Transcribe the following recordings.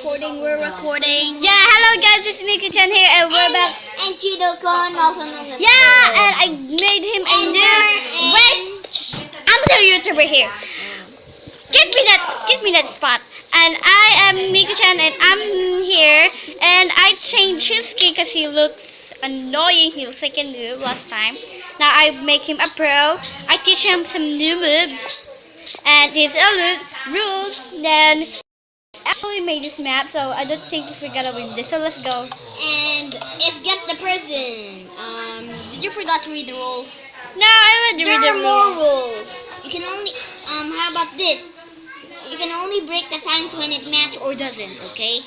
We're recording. Yeah, hello guys, it's Mika-chan here and we're back. And Kidl also known as Yeah, and I made him a new... Wait! I'm the YouTuber here. Give me that spot. And I am Mika-chan and I'm here. And I changed his skin because he looks annoying. He looks like a noob last time. Now I make him a pro. I teach him some new moves. And his rules. Then... actually made this map, so I don't think we're gonna win this. So let's go. And it's guess the person. Did you forgot to read the rules? No, I read the There are more rules. rules. You can only how about this? You can only break the signs when it match or doesn't. Okay.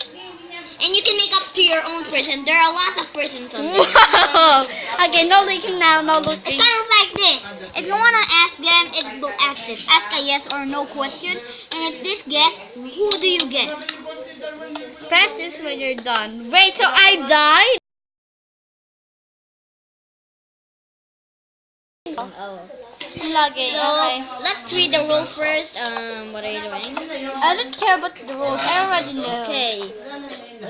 And you can make up to your own person. There are lots of persons on there. Whoa! Okay, no leaking now, no It's looking. kind of like this. If you wanna ask them, it will ask this. Ask a yes or no question. And if this guess, who do you guess? Press this when you're done. Wait, so I died? Oh. Logging, So okay. let's read the rules first. What are you doing? I don't care about the rules, I already know.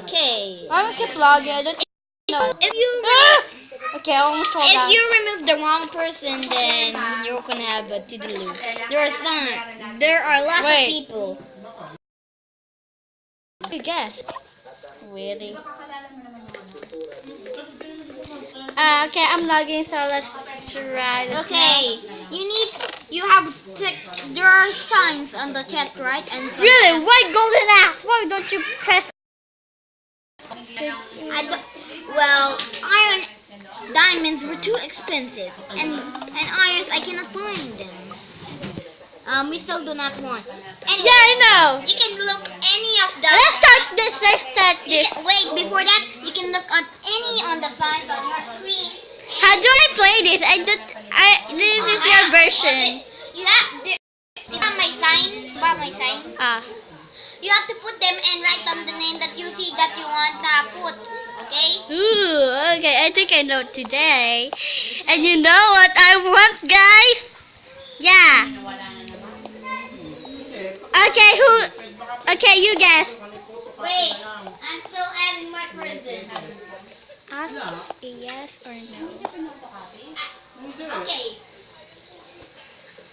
Okay. I'm gonna keep logging, I don't know. If you Okay, I almost fall down. if you remove the wrong person, then you're gonna have a to-do. There are lots of people. You guess. Really? Okay, I'm logging, so let's try this. Okay, you have there are signs on the chest, right? And Really? Why golden ass? Why don't you press? Iron diamonds were too expensive, and irons I cannot find them. We still do not want. Anyway, Yeah, I know. you can look any of the. Let's start this. Wait, before that, you can look at any on the signs on your screen. How do I play this? This is your version. You have my sign. Ah. You have to put them and write down the name that you see that you want to put. Okay? Ooh, okay, I think I know today. And you know what I want, guys? Yeah. Okay, you guess. Wait, I'm still adding my person. Ask a yes or no. Okay.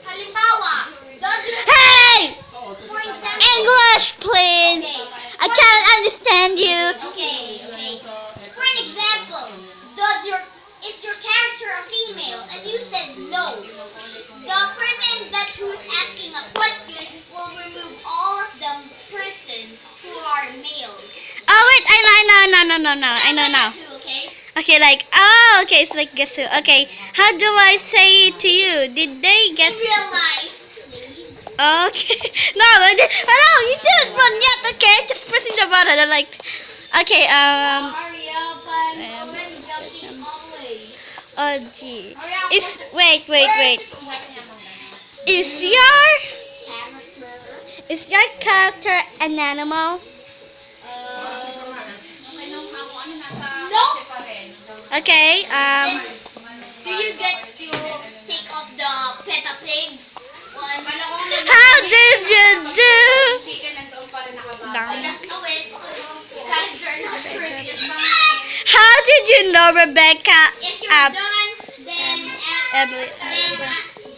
Halimbawa, does your Hey! for example. English, please. Okay. I cannot understand you. Okay. For an example, is your character a female? And you said no. The person who's asking a question will remove all of the persons who are males. Oh wait, I know. I know now. Okay. Okay, okay, it's like guess who. Okay, how do I say it to you? Did they guess? In real life, please. Okay. No, you didn't run yet. Okay, just pressing the button. I'm like, okay, Hurry up, I'm already jumping all the way. oh gee. Hurry up. Wait. Is your character an animal? No. Okay, Do you get to take off the Peppa Pigs one? how did you do? I just know it because they're not pretty. How did you know Rebecca? If you're done, then Emily.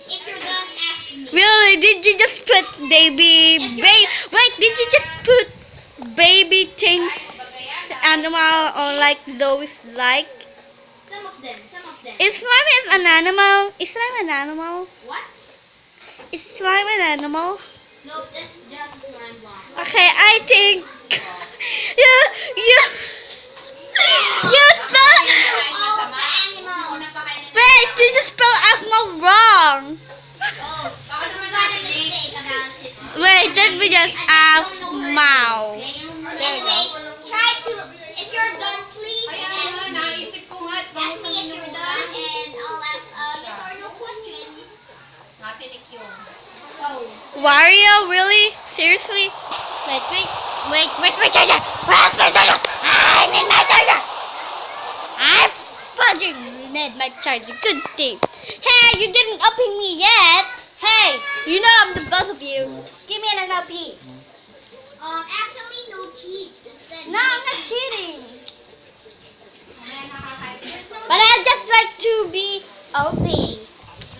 if you're done, ask me. Really? Did you just put baby? Wait, did you just put baby things, animal, or like those like? Some of them. Is slime an animal? Is slime an animal? What? Is slime an animal? Nope, that's just a slime block. Okay, I think you spelled. All of the animals. Wait, you just spelled animal wrong. Oh, we got a mistake about this. Wait, let me just ask Mao. Anyway, try to, if you're done, please ask me if you're done, and I'll ask yes or no question. Oh. Wario, really? Seriously? Wait, where's my charger? Where's my charger? I need my charger! I fucking need my charger. Good thing. Hey, you didn't upping me yet. Hey, you know I'm the boss of you. Give me an LP. Actually, no cheats. No, I'm not cheating. But I just like to be OP.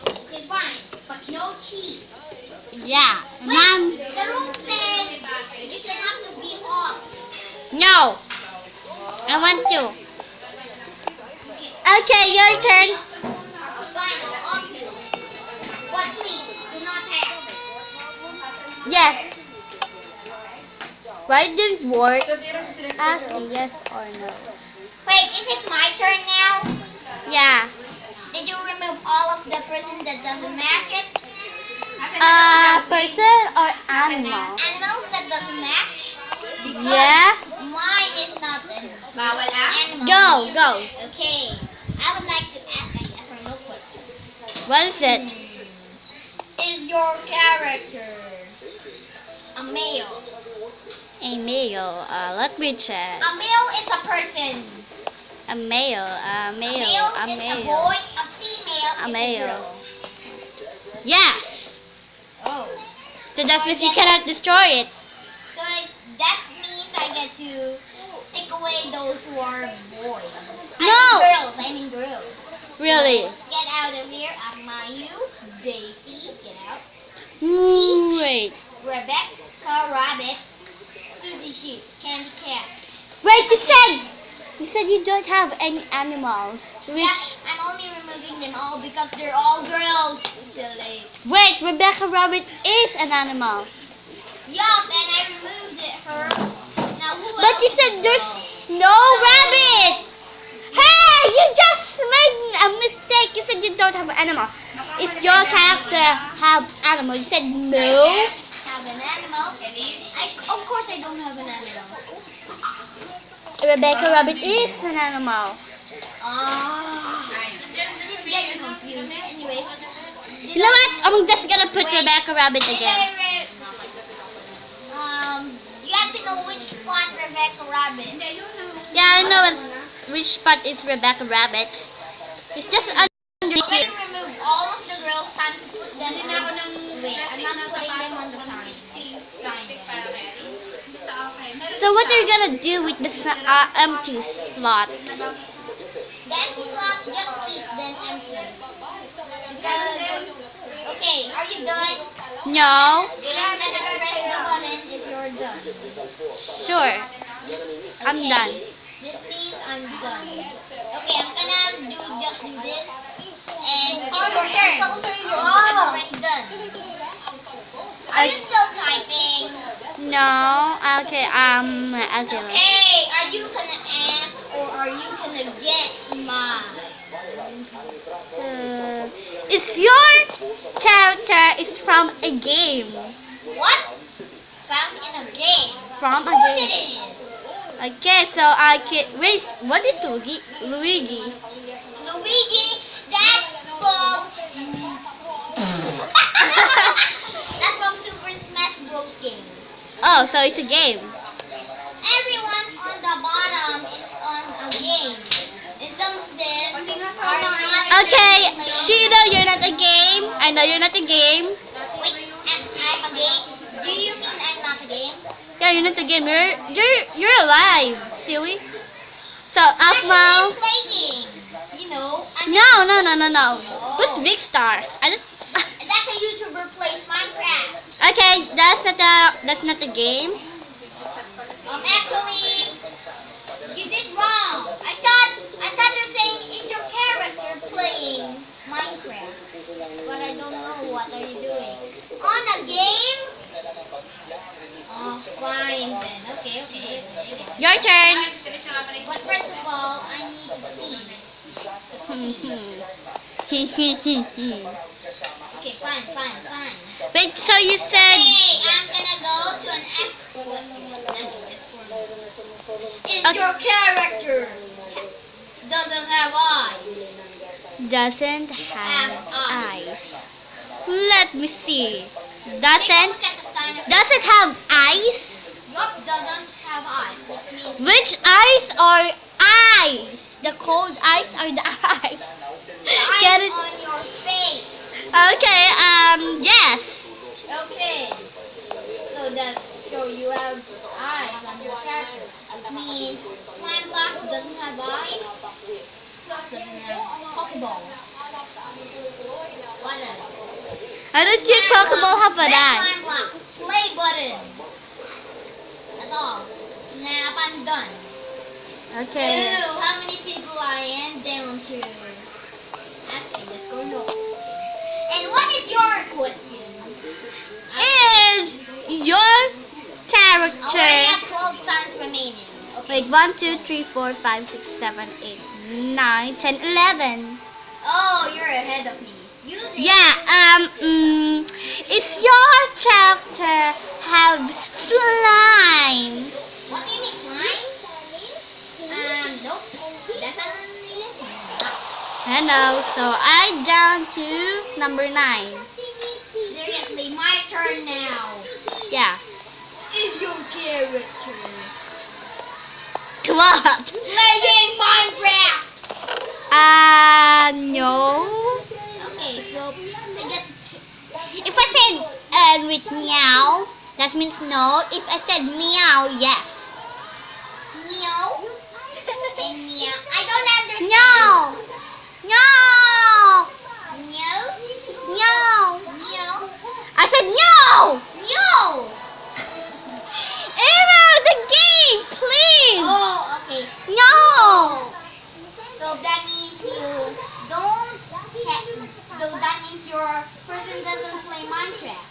Okay, fine, but no cheat. Yeah. Wait, the rule says you cannot be off. No. I want to. Okay, Okay, your turn. fine, I'll off you. But please, do not have. Yes. Why it didn't work? Ask me yes or no. Wait, is it my turn now? Yeah. Did you remove all of the person that doesn't match it? Person or animal? Animals that doesn't match? Yeah. Mine is not an animal. Go. Okay. I would like to ask a yes or no question. What is it? Is your character a male? A male. Let me check. A male is a person. A male. A male is a boy. A female A is male. a girl. Yes. Oh. So that means you cannot destroy it. So that means I get to take away those who are boys. No. I mean girls. Really? Get out of here, Amayu, Daisy, get out. Wait. Rebecca, Rabbit, Suzy Sheep, Candy Cat. Wait, you said you don't have any animals. Which? Yeah, I'm only removing them all because they're all girls. Silly. Wait, Rebecca Rabbit is an animal. Yup, and I removed her. Now who else? But you said there's no rabbit. Hey, you just made a mistake. You said you don't have an animal. If your character have animal, you said no. Have an animal. Of course I don't have an animal. Rebecca Rabbit is an animal. This is getting confused. Anyways. You know what? I'm just gonna put Rebecca Rabbit again. You have to know which spot Rebecca Rabbit. Yeah, I know which spot is Rebecca Rabbit. It's just under I'm here. going to remove all of the girls. Time to put them on. Wait, I'm not putting them on the sign. So what are you gonna do with the empty slot? The empty slots, just keep them empty. Because, okay, are you done? No. And then press the button if you're done. Sure. I'm Okay. done. This means I'm done. Okay, I'm gonna just do this. And it's your turn. I'm already done. Are you still typing? No. Okay. Okay. Okay, are you gonna ask or are you gonna guess mine? Is your character is from a game? What? Found in a game. From Of a course game. it is. Okay, so I can wait. What is Luigi? Luigi, that's from that's from Super Smash Bros. Game. Oh, so it's a game. Everyone on the bottom is on a game. And some of them are not. Okay, even playing. Shido, you're not a game. I know you're not a game. Wait, I'm a game. Do you mean I'm not a game? Yeah, you're not a game. You're alive, silly. So I'm Afmal. actually playing. You know, I'm No. Who's Big Star? I just. that's a YouTuber plays Minecraft. Okay, that's not a game. Actually, you did wrong. I thought you're saying is your character playing Minecraft, but I don't know what are you doing on a game. Oh, fine then. Okay. Your turn. But first of all, I need to see. Okay, fine. Wait, so you said Hey, I'm gonna go to an F. Is your character doesn't have eyes? doesn't Have have eyes. eyes. Let me see. Take a Doesn't look at the sign of does it have eyes? Yup, doesn't have eyes. That means Which eyes are eyes? The cold eyes are the eyes. Get eyes it? on your face. Okay. Yes. Okay. So So you have eyes on your character. It means slime block doesn't have eyes. Plus doesn't have Pokeball. What else? How did your Pokeball have Red that? slime block. Play button. That's all. Now I'm done. Okay. Ew, how many people I am down to? Asking this or no question. And what is your question? Is your I already character... have 12 signs remaining. Okay. Wait, 1, 2, 3, 4, 5, 6, 7, 8, 9, 10, 11. Oh, you're ahead of me. Use it. Yeah, is your character have slime? What do you mean, slime? Nope. Definitely not. Hello, so I down to number 9. Seriously, my turn now. Yeah. Is your character What? playing Minecraft? No. Okay, so I get to If I said with meow, that means no. If I said meow, yes. meow and meow. I don't understand. Meow. Meow. Meow. Meow. Meow. I said meow. Meow. Arrow, the game, please. Oh, okay. No. So that means you don't. So that means your person doesn't play Minecraft.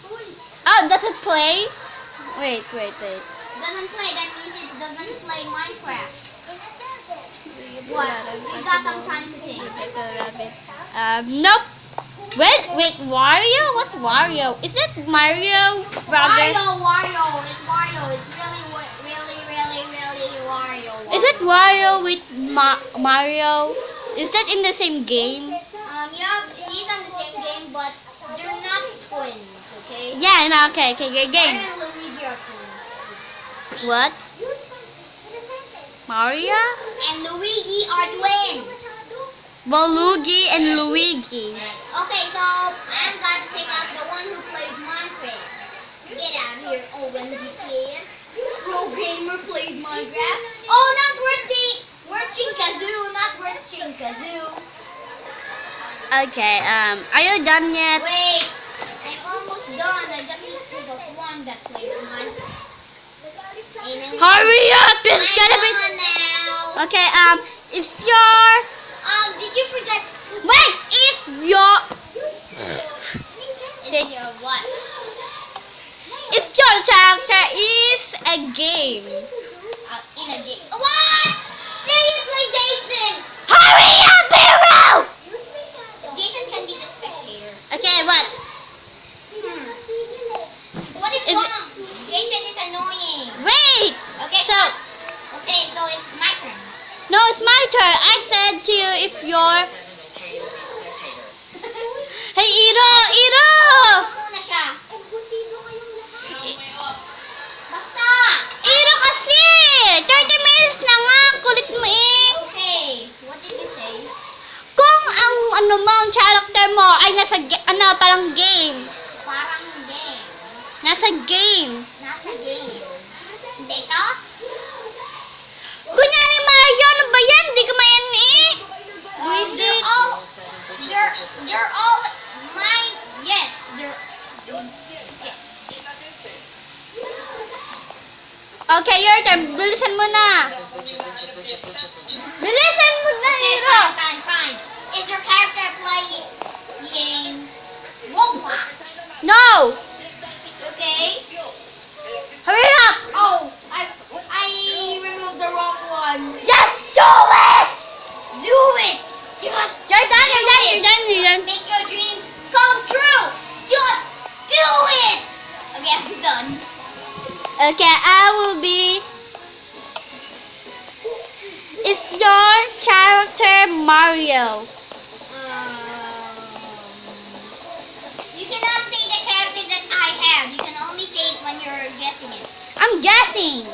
Oh, does it play? Wait. Doesn't play. That means it doesn't play Minecraft. What? You got some time to think. Nope. Wait, Wario? What's Wario? Is it Mario, brother? Wario. It's Wario. It's really Wario. Is it Wario with Mario? Is that in the same game? Yeah, he's on the same game, but they're not twins, okay? Yeah, no, okay, your game. Mario and Luigi are twins. What? Mario? And Luigi are twins. Luigi and Luigi. Okay, so I'm going to take out the one who plays Minecraft. Get out of here, Owen kid. Pro gamer plays Minecraft. Oh, not Worching Kazoo, not Worching Kazoo. Okay, are you done yet? Wait, I'm almost done. I just need to the one that plays Minecraft. Hurry up! It's I'm gonna be. done now. Okay, is your. Did you forget? Wait, is your. Is your what? Is your character is a game? In a game. What? Seriously, Jason? Hurry up, hero! Jason can be the spectator. Okay, what? What is Is wrong? Jason is annoying. Wait! Okay, so it's my turn. No, it's my turn. I said to you if you're. Hey, Iro! Ano muna siya? Basta! Iro kasi! 30 minutes na nga! Kulit mo eh! Okay, what did you say? Kung ang ang character mo ay nasa parang game. Parang game. Nasa game. Nasa game. Hindi to? Kunyari Mario, ano ba yan? Hindi ka mayan eh. They're all mine. Yes, they're. Yes. Okay, your turn. Bilisan mo na. Bilisan mo na, Okay, Iro. fine. Is your character playing Roblox? No! Okay. Hurry up! Oh, I removed the wrong one. Just do it! Do it. You must You're done. make your dreams come true. Just do it. Okay, I'm done. Okay, I will be. Is your character Mario? You cannot say the character that I have. You can only say it when you're guessing it. I'm guessing.